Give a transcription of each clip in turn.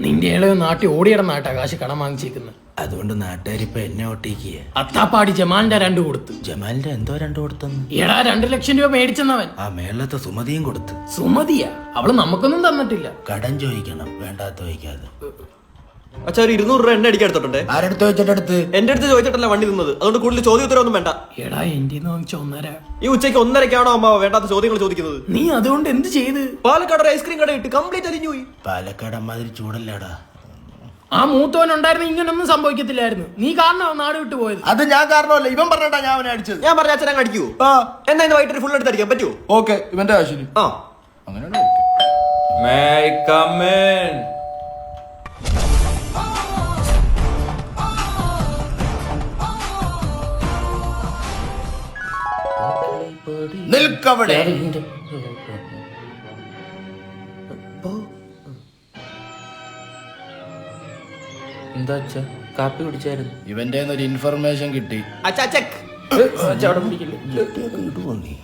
നിന്റെ ഇളയ നാട്ടിൽ ഓടിയിടന്നാട്ടാ കാശ് കടം വാങ്ങിച്ചേക്കുന്നത്. അതുകൊണ്ട് നാട്ടുകാരിപ്പോ എന്നെ ഒട്ടിക്കുക. അത്താപ്പാടി ജമാലിന്റെ 2 കൊടുത്ത്. ജമാലിന്റെ എന്തോ 2 കൊടുത്തെന്ന്? എടാ 2 ലക്ഷം രൂപ മേടിച്ചെന്നവൻ. ആ മേളത്തെ സുമതിയും കൊടുത്ത്. സുമതിയാ? അവള് നമുക്കൊന്നും തന്നിട്ടില്ല. കടം ചോദിക്കണം, വേണ്ടാത്ത ചോദിക്കാതെ. അച്ഛാ ഒരു 200 രൂപ എണ്ണ അടിക്കാൻ എടുത്തോട്ടെ. ആരെടുത്ത് വെച്ചിട്ടെടുത്ത്? എന്റെ അടുത്ത് ചോദിച്ചിട്ടല്ല വണ്ടി നിന്നത്, അതുകൊണ്ട് കൂടുതൽ ചോദ്യോത്തരവൊന്നും വേണ്ട. എടാ എന്റെ വാങ്ങിച്ച 1.5. ഈ ഉച്ചയ്ക്ക് 1:30ക്കാണോ അമ്മ വേണ്ടാത്ത ചോദ്യങ്ങൾ ചോദിക്കുന്നത്? നീ അതുകൊണ്ട് എന്ത് ചെയ്ത്? പാലക്കാട് ഒരു ഐസ്ക്രീം കട ഇട്ട് കംപ്ലീറ്റ് അരിഞ്ഞു പോയി. പാലക്കാട് അമ്മാതിരി ചൂടല്ലേടാ. ആ മൂത്തവൻ ഉണ്ടായിരുന്നു ഇങ്ങനൊന്നും സംഭവിക്കത്തില്ലായിരുന്നു. നീ കാരണം നാട് വിട്ടു പോയത്. അത് ഞാൻ കാരണമല്ല, ഇവൻ പറഞ്ഞാ ഞാൻ അവനെ അടിച്ചത്. ഞാൻ പറഞ്ഞ അച്ഛനെ അടിക്കൂ. എന്നാ ഇന്ന് വൈകിട്ട് ഫുൾ എടുത്ത് അടിക്കാൻ പറ്റുമോ? ഓക്കെ, ഇവന്റെ ആവശ്യം. ആ അങ്ങനെ May I come in? നിൽക്കവിടെ. എന്താ അച്ഛാ, കാപ്പി കുടിച്ചായിരുന്നു? ഇവന്റെ ഒരു ഇൻഫർമേഷൻ കിട്ടി. അച്ഛാ ചെക്ക്.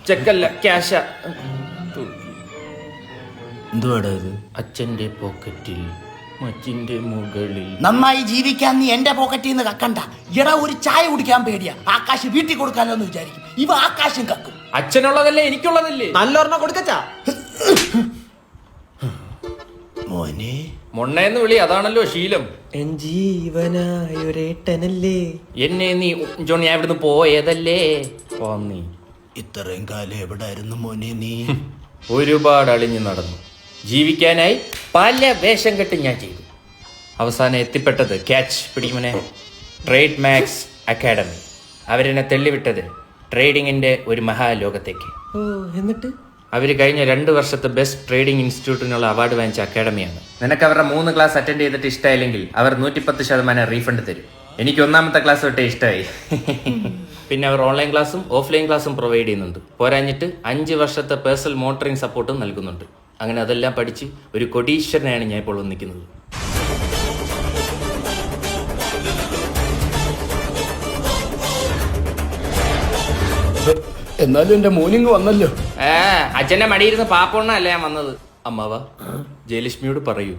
ചെക്കല്ല, ക്യാഷാ. എന്തുവാടാ ഇത്? അച്ഛന്റെ പോക്കറ്റിൽ, മച്ചിന്റെ മുകളിൽ. നന്നായി ജീവിക്കാൻ നീ എന്റെ പോക്കറ്റിൽ നിന്ന് കക്കണ്ട. എടാ ഒരു ചായ കുടിക്കാൻ പേടിയാ. ആകാശ് വീട്ടിൽ കൊടുക്കാനോ എന്ന് വിചാരിക്കും. ഇവ ആകാശം കക്കും. അച്ഛനുള്ളതല്ലേ എനിക്കുള്ളതല്ലേ? നല്ലൊരെണ്ണം കൊടുക്കച്ചാ. മോനെ മൊണ്ണയെന്ന് വിളി, അതാണല്ലോ ശീലം. എൻ ജീവനായൊരേട്ടനല്ലേ എന്നെ നീ ജോൺ, ഞാൻ ഇവിടുന്ന് പോയതല്ലേ. നീ ഇത്രയും കാലം എവിടായിരുന്നു മോനെ നീ? ഒരുപാട് അളിഞ്ഞു നടന്നു. ജീവിക്കാനായി പല വേഷം കെട്ട് ഞാൻ ചെയ്തു. അവസാനം എത്തിപ്പെട്ടത് ക്യാച്ച് പിടിക്കുമനെ ട്രേഡ് മാക്സ് അക്കാഡമി. അവരെന്നെ തെള്ളിവിട്ടത് ട്രേഡിങ്ങിന്റെ ഒരു മഹാലോകത്തേക്ക്. എന്നിട്ട് അവര് കഴിഞ്ഞ 2 വർഷത്തെ ബെസ്റ്റ് ട്രേഡിംഗ് ഇൻസ്റ്റിറ്റ്യൂട്ടിനുള്ള അവാർഡ് വാങ്ങിച്ച അക്കാഡമിയാണ്. നിനക്ക് അവരുടെ 3 ക്ലാസ് അറ്റൻഡ് ചെയ്തിട്ട് ഇഷ്ടമായില്ലെങ്കിൽ അവർ 110% റീഫണ്ട് തരും. എനിക്ക് 1ാമത്തെ ക്ലാസ് തൊട്ടേ ഇഷ്ടമായി. പിന്നെ അവർ ഓൺലൈൻ ക്ലാസ്സും ഓഫ്ലൈൻ ക്ലാസ്സും പ്രൊവൈഡ് ചെയ്യുന്നുണ്ട്. പോരാഞ്ഞിട്ട് 5 വർഷത്തെ പേഴ്സണൽ മോണിറ്ററിംഗ് സപ്പോർട്ടും നൽകുന്നുണ്ട്. അങ്ങനെ അതെല്ലാം പഠിച്ച് ഒരു കൊടീശ്വരനായാണ് ഞാൻ ഇപ്പോൾ നിൽക്കുന്നത്. എന്നാലും എന്റെ മോനിങ് വന്നല്ലോ. അച്ഛന്റെ മടിയിരുന്ന് പാപ്പോണ്ണല്ല ഞാൻ വന്നത്. അമ്മാവ, ജയലക്ഷ്മിയോട് പറയൂ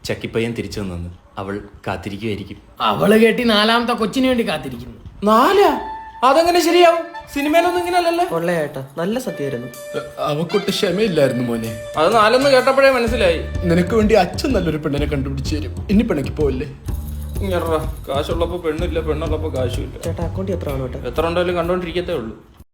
ചക്കിപ്പയ്യൻ തിരിച്ചു വന്നെന്ന്. അവൾ കാത്തിരിക്കുമായിരിക്കും. അവള് കേട്ടി 4ാമത്തെ കൊച്ചിന് വേണ്ടി കാത്തിരിക്കുന്നു. 4? അതെങ്ങനെ ശരിയാവും? സിനിമയിലൊന്നും ഇങ്ങനെയല്ലല്ലോ. കൊള്ളയേട്ടാ, നല്ല സത്യമായിരുന്നു. അവക്കൊട്ട് ക്ഷമയില്ലായിരുന്നു മോനെ. അത് 4 കേട്ടപ്പോഴേ മനസ്സിലായി. നിനക്ക് വേണ്ടി അച്ഛൻ നല്ലൊരു പെണ്ണിനെ കണ്ടുപിടിച്ചു തരും. ഇനി പെണ്ണയ്ക്ക് പോവല്ലേ? കാശുള്ളപ്പോ പെണ്ണില്ല, പെണ്ണുള്ളപ്പോ കാശുമില്ല. ചേട്ടാ അക്കൗണ്ട് എത്ര ആണ്? എത്ര ഉണ്ടെങ്കിലും കണ്ടോണ്ടിരിക്കത്തേ ഉള്ളൂ.